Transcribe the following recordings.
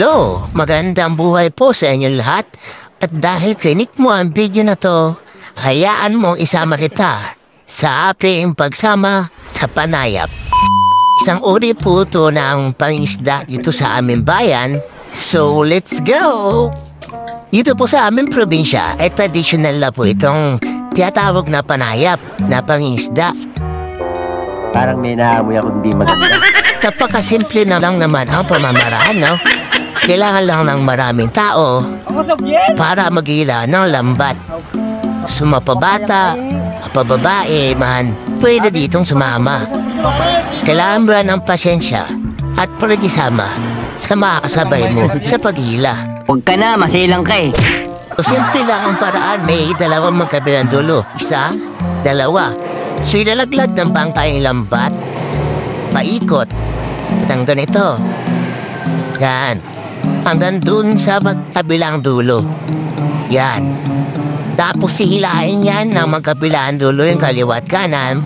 Hello, magandang buhay po sa inyo lahat. At dahil klinik mo ang video na to, hayaan mong isama kita sa ating pagsama sa panayap. Isang uri po ito ng pangisda dito sa aming bayan. So, let's go! Dito po sa aming probinsya, ay traditional na po itong tinatawag na panayap na pangisda. Parang may naamoy ako hindi maganda. Napakasimple na lang naman ang pamamaraan, no? Kailangan lang ng maraming tao para maghila ng lambat. Sumapabata, pababae man, pwede ditong sumama. Kailangan mo ng pasyensya at pagkisama sa makakasabay mo sa paghila. Huwag ka na, masilang ka eh. So, simple lang ang paraan. May dalawang magkabilang dulo. Isa, dalawa. So, ilalaglag ng bangkay lambat, paikot, at hanggang ito. Yan. Hanggang dun sa magkabilang dulo. Yan. Tapos hihilain yan ng magkabilang dulo yung kaliwa at kanan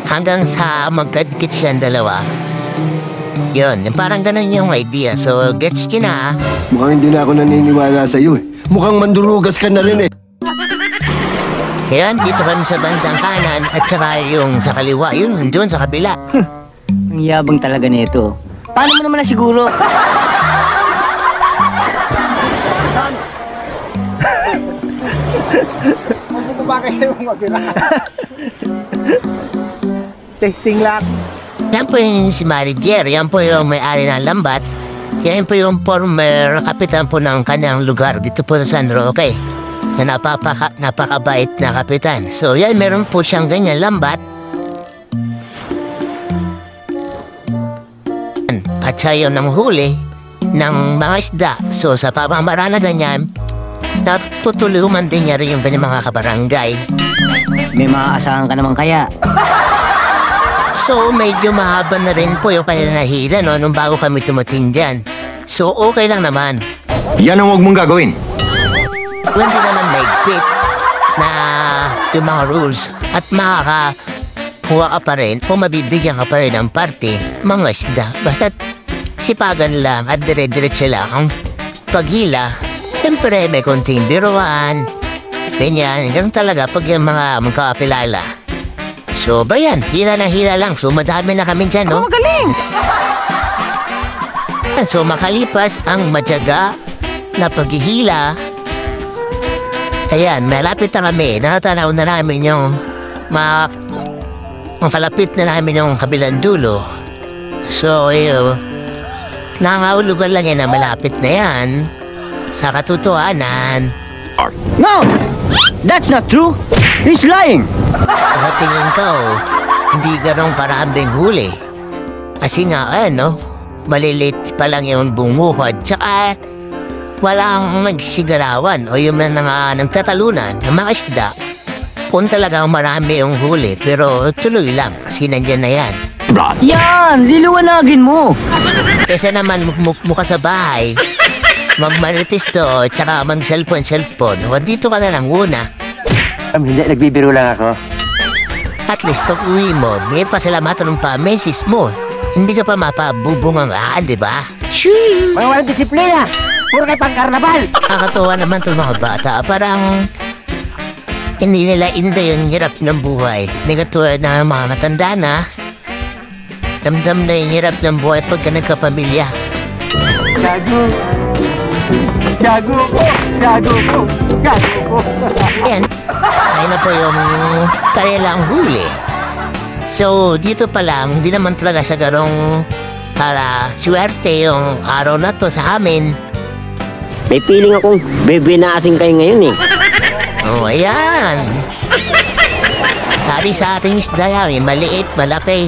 hanggang sa magkadikit siyang dalawa. Yun, parang ganun yung idea. So, gets nyo na. Mukhang hindi na ako naniniwala sa'yo eh. Mukhang mandurugas ka na rin eh. Yan, dito kami sa bandang kanan at saka yung sa kaliwa. Yun, doon sa kabila. Ang yabang talaga nito. Paano mo naman na siguro? Testing lang. Yan po yung si Marijer. Yan po yung may-ari ng lambat. Yan po yung former kapitan po ng kanyang lugar dito po sa San Roque. Na napakabait na kapitan. So yan, meron po siyang ganyan lambat. At siya yung nanghuli ng mga isda. So sa pamamaraan na ganyan, natutulungan din niya rin yung mga kabarangay. May maaasahan ka naman kaya. So medyo mahaba na rin po yung kanya nahila, no, nung bago kami tumating dyan. So okay lang naman. Yan ang huwag mong gagawin. Hindi naman maigpit na yung mga rules at makakakuha ka pa rin o mabibigyan ka pa rin ng parte mga isda. Basta't sipagan lang at dire-diretso lang ang paghila. Siyempre may konting biruan. Ganyan, ganun talaga pag yung mga magkakapilala. So ba yan, hila na hila lang. So madami na kami dyan, no? Oh, magaling! So makalipas ang matyaga na paghihila, ayan, malapit na kami. Natanaw na namin yung kalapit na namin yung kabilang dulo. So, nangahulugan lang yan na malapit na yan sa katotohanan. No! That's not true! He's lying! Sa tingin ko, hindi ganong parambing huli. Kasi nga, malilit pa lang yung bunguhod. Tsaka, walang nagsigarawan o yung mga nagtatalunan ng mga isda. Kung talagang marami yung huli, pero tuloy lang kasi nandyan na yan. Yan! Liliwanagin mo! Kesa naman mukha sa bahay, magmaritis to, tsaka mag-cellphone. O dito ka na lang una. Hindi, nagbibiro lang ako. At least pag uwi mo, may pasalamatan ng pa-mesis mo. Hindi ka pa mapabubungangaan, di ba? Shoo! Mga walang disiplina! Puro kayo pang karnabal! Nakakatawa naman itong mga bata. Parang hindi nila inday yung hirap ng buhay. Hindi katulad ng mga matanda na damdam na yung hirap ng buhay pagka nagkapamilya. Gago! Gago ko! Gago ko! Gago ko! Ayan, ayun na po yung kanilang huli. So, dito pa lang, hindi naman talaga siya garong para swerte yung araw na to sa amin. May feeling akong bebinasing kayo ngayon eh. Oh, ayan. Sabi sa ating isda yan, maliit, malaki.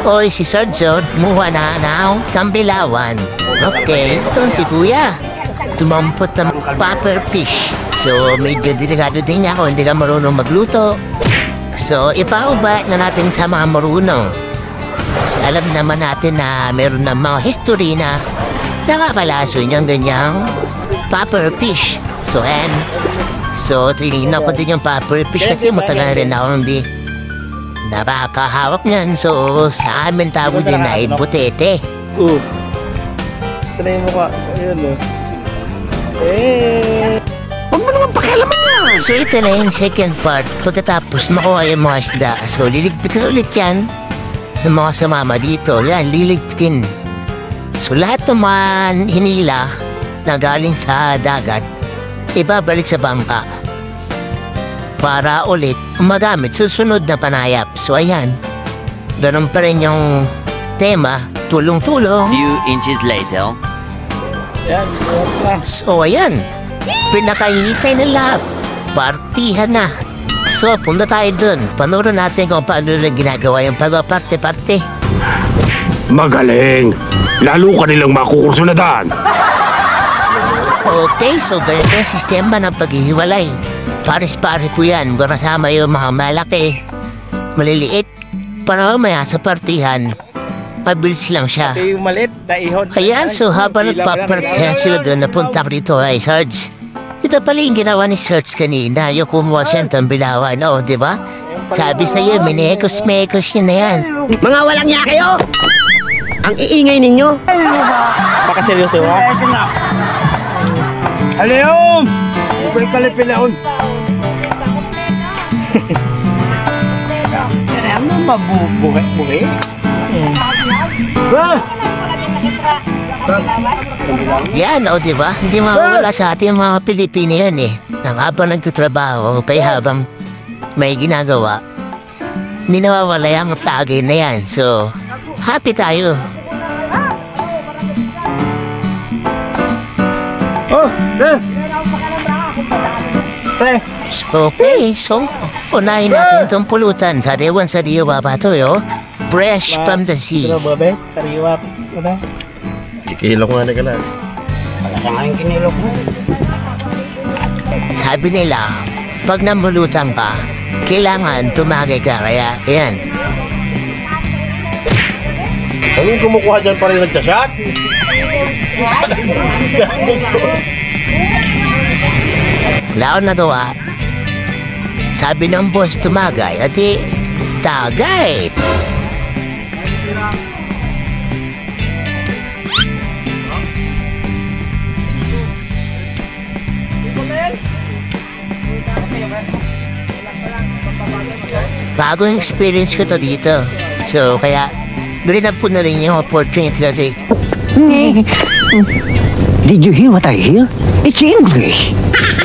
Oy, si Sergio, muha na ng kambilawan. Okay, ito si Kuya. Tumampot ng popper fish. So, medyo delikado din ako, hindi ka marunong magluto. So, ipaubat na natin sa mga marunong. Kasi alam naman natin na meron ng mga history na nakakalason yung ganyang popper fish. So, tinignan ko din yung popper fish kasi matagal rin ako hindi nakakahawak niyan. So, sa amin tawag din na butete. Sanay mo ka. Ayun o. Eh. Huwag mo naman pakialaman yan. So ito na yung second part. Pagkatapos makuha yung mga isda. So liligpitin ulit yan ng mga sumama dito. Yan, liligpitin. So lahat ng mga hinila na galing sa dagat, ibabalik sa bangka para ulit magamit susunod na panayap. So ayan, ganun pa rin yung tema, tulong-tulong. Few inches later. Yan. So ayan, pinakahihintay na lahat. Partihan na. So punta tayo dun. Panoorin natin kung paano na ginagawa yung pagpaparte-parte. Magaling. Lalo ka nilang makukursunadaan. Okay, so ganito yung sistema ng paghihiwalay. Pares-pare po yan. Kasama yung mga malaki, maliliit, para mamaya sa partihan, pabilis lang siya. Ito yung maliit na ihon. Ayan, so habang nagpapartihan sila doon, napunta rito ay Sarge. Ito pala yung ginawa ni Sarge kanina, yung kumuha siya ng tambilawan, o, di ba? Sabi sa'yo, minekos-mekos yun na yan. Mga walang niya kayo! Ang iingay ninyo! Baka seryoso ha? Aliyom! Ubay kalipilaon. Yan ang mabubuhay. Yan, o, di ba? Hindi mawawala sa ating mga Pilipino yan eh. Nang habang nagtatrabaho, kaya habang may ginagawa, hindi nawawala yung tagay na yan. So, happy tayo. Oh, pre. Okay, so, unahin natin itong pulutan. Sariwan-sariwa pa ito, yo. Fresh from the sea. Pero babe, sariwa. Ano? Ikihilok nga na ka lang. Sabi nila, pag namulutan ka, kailangan tumagay ka. Kaya, ayan. Anong kumukuha dyan pa rin nagsasak? Wala akong nagawa. Sabi ng boss tumagay, at tagay. Bagong experience ko to dito. So, kaya, grinab po na rin yung opportunity kasi Did you hear what I hear? It's English.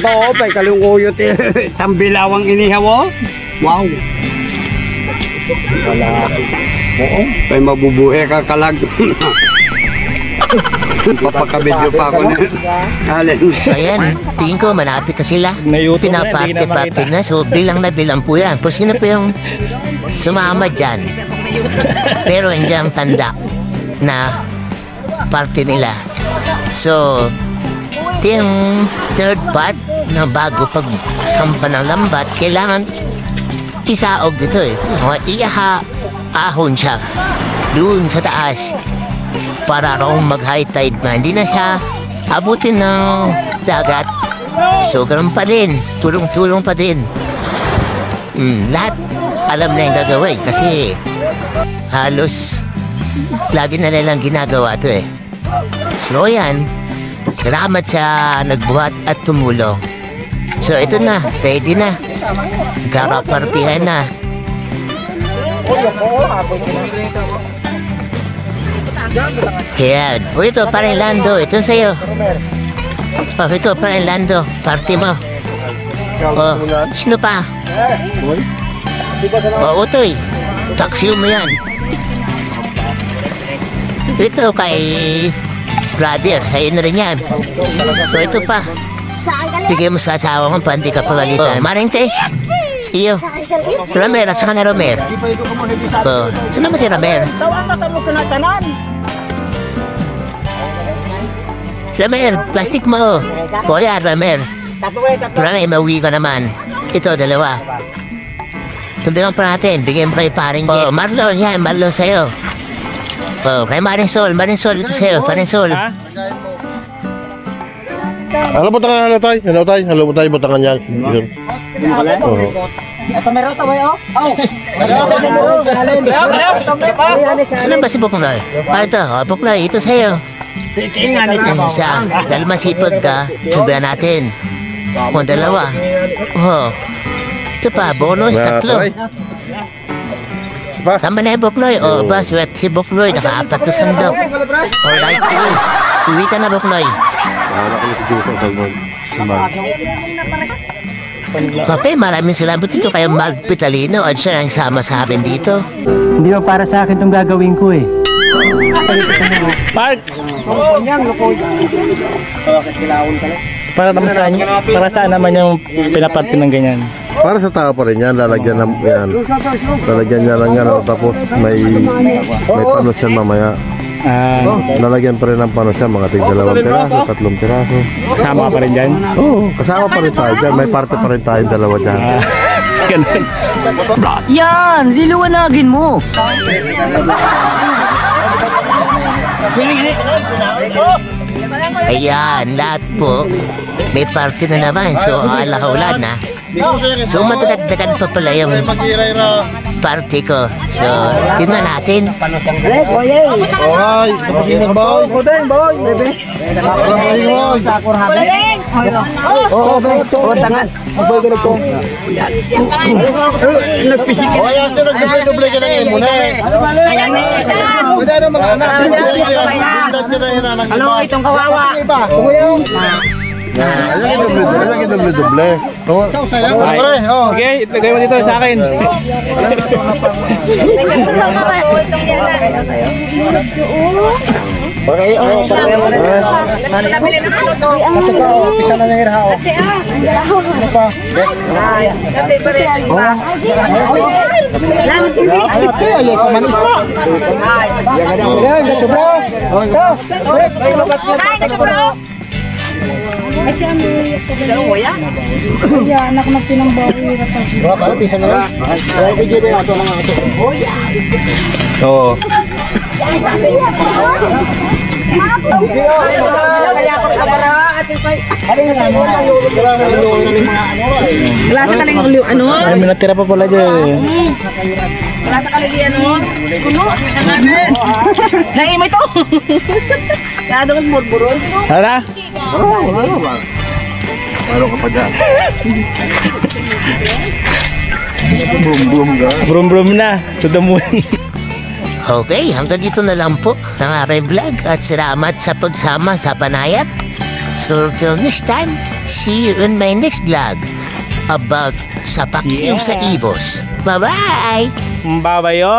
Oo, pa'y kalunguyot eh. Tambilawang inihaw oh. Wow. Wala. Oo. Pa'y mabubuhay ka kalag. Papakabidyo pa ako na. Alin. so ayan, tingin ko malapit na sila. Pinaparte-parte na. So bilang na bilang po yan. Kung sino po yung sumama dyan. Pero hindi ang tanda na parte nila. So, ito yung third part na bago pagsampa ng lambat, kailangan isaog ito eh. Ahon siya doon sa taas para raw mag-high tide na. Hindi na siya abutin ng dagat. So, ganun pa din. Tulong-tulong pa din. Lahat alam na yung gagawin kasi halos lagi na nilang ginagawa ito eh. So, yan. Salamat sa nagbuhat at tumulong. So, ito na. Ready na. Karapartihan na. Yan. O, ito, parang Lando. Ito sa'yo. O, ito, parang Lando. Party mo. O, sino pa? O, Utoy. Taksyo mo yan. Ito kay brother, ayun na rin yan. O ito pa. Bigay mo sa asawa mo, pandi ka pagalitan. Maring Tess, see you. Romer, asa ka na Romer? O, saan naman si Romer? Romer, plastic mo. O yan, Romer. Romer, mauwi ka naman. Ito, dalawa. Tundihan pa natin, bigyan mo kay paring J. O, Marlon, yan, Marlon sa'yo. Oh, kay Marisol ito sa'yo, Marisol. Ano po tangan halo tayo po tangan yan. Ito meron ito, boy, oh? Saan ba si Buklay? Ito, Buklay, ito sa'yo. Ang isa, dahil masipag ka, sabihan natin. Kung dalawa. Oh. Ito pa, bonus, tatlo. Sama na yung Buknoy. O, ba, swerte si Buknoy. Nakaapat ka sandok. Alright, sige. Uwi ka na, Buknoy. Kape, maraming salamat dito kayo magpitalino at siya ang sama sa amin dito. Hindi ba para sa akin itong gagawin ko eh. Mark! Para saan naman yung pinaparte ng ganyan? Para sa tao pa rin yan, lalagyan niya lang yan, tapos may panos yan mamaya. Lalagyan pa rin ng panos yan, mga tig-2 piraso, 3 piraso. Kasama pa rin dyan? Oo, kasama pa rin tayo dyan, may parte pa rin tayong dalawa dyan. Ganun. Yan! Liliwanagin mo! Ayan, lahat po. May party na naman. So, alahaulan na. So, matadagdagan pa pala yung party ko. So, tingnan natin. Alright, tapos yun boy. Bebe! Tangan! Ayan, sir, nagdoble ka na ngayon muna eh. Ano itong kawawa? Ayan yung doble. Sige, itagay mo dito sa akin. Pisa na ng irhao. Ano pa? Oo. Wala sa kaling ano? Ay, may natira pa pala dyan. Wala sa kaling ano? Kuno? Naimay to! Kaya doon murmuron. Hala? Meron ka pa dyan. Brum brum na. To the moon. Okay, hanggang dito na lang po ang aking vlog at salamat sa pagsama sa panayap. So, till next time, see you in my next vlog about sa paksiw sa ibos. Bye-bye! Babayo!